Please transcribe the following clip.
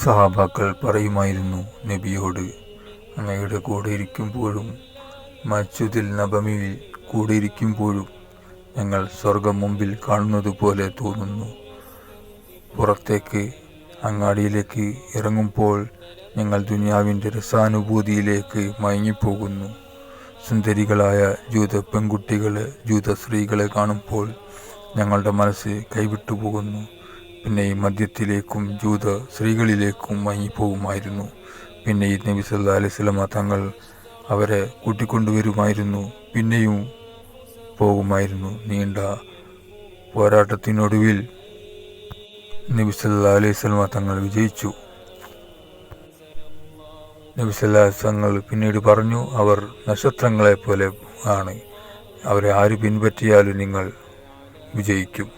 സഹാബാക്കൾ പറയുമായിരുന്നു നബിയോട്, അങ്ങയുടെ കൂടെ ഇരിക്കുമ്പോഴും മസ്ജിദുൽ നബവിയിൽ കൂടെ ഇരിക്കുമ്പോഴും ഞങ്ങൾ സ്വർഗം മുമ്പിൽ കാണുന്നത് പോലെ തോന്നുന്നു. പുറത്തേക്ക് അങ്ങാടിയിലേക്ക് ഇറങ്ങുമ്പോൾ ഞങ്ങൾ ദുനിയാവിൻ്റെ രസാനുഭൂതിയിലേക്ക് മയങ്ങിപ്പോകുന്നു. സുന്ദരികളായ ജൂത പെൺകുട്ടികളെ, ജൂത സ്ത്രീകളെ കാണുമ്പോൾ ഞങ്ങളുടെ മനസ്സ് കൈവിട്ടു പോകുന്നു. പിന്നെ ഈ മദ്യത്തിലേക്കും ജൂത സ്ത്രീകളിലേക്കും മയങ്ങിപ്പോകുമായിരുന്നു. പിന്നെ ഈ നബി സല്ലല്ലാഹു അലൈഹി വസല്ലമ തങ്ങൾ അവരെ കൂട്ടിക്കൊണ്ടുവരുമായിരുന്നു. പിന്നെയും പോകുമായിരുന്നു. നീണ്ട പോരാട്ടത്തിനൊടുവിൽ നബി സല്ലല്ലാഹു അലൈഹി വസല്ലമ തങ്ങൾ വിജയിച്ചു. നബി സല്ലല്ലാഹു അലൈഹി വസല്ലം തങ്ങൾ പിന്നീട് പറഞ്ഞു, അവർ നക്ഷത്രങ്ങളെ പോലെ ആണ്. അവരെ ആര് പിൻപറ്റിയാലും നിങ്ങൾ വിജയിക്കും.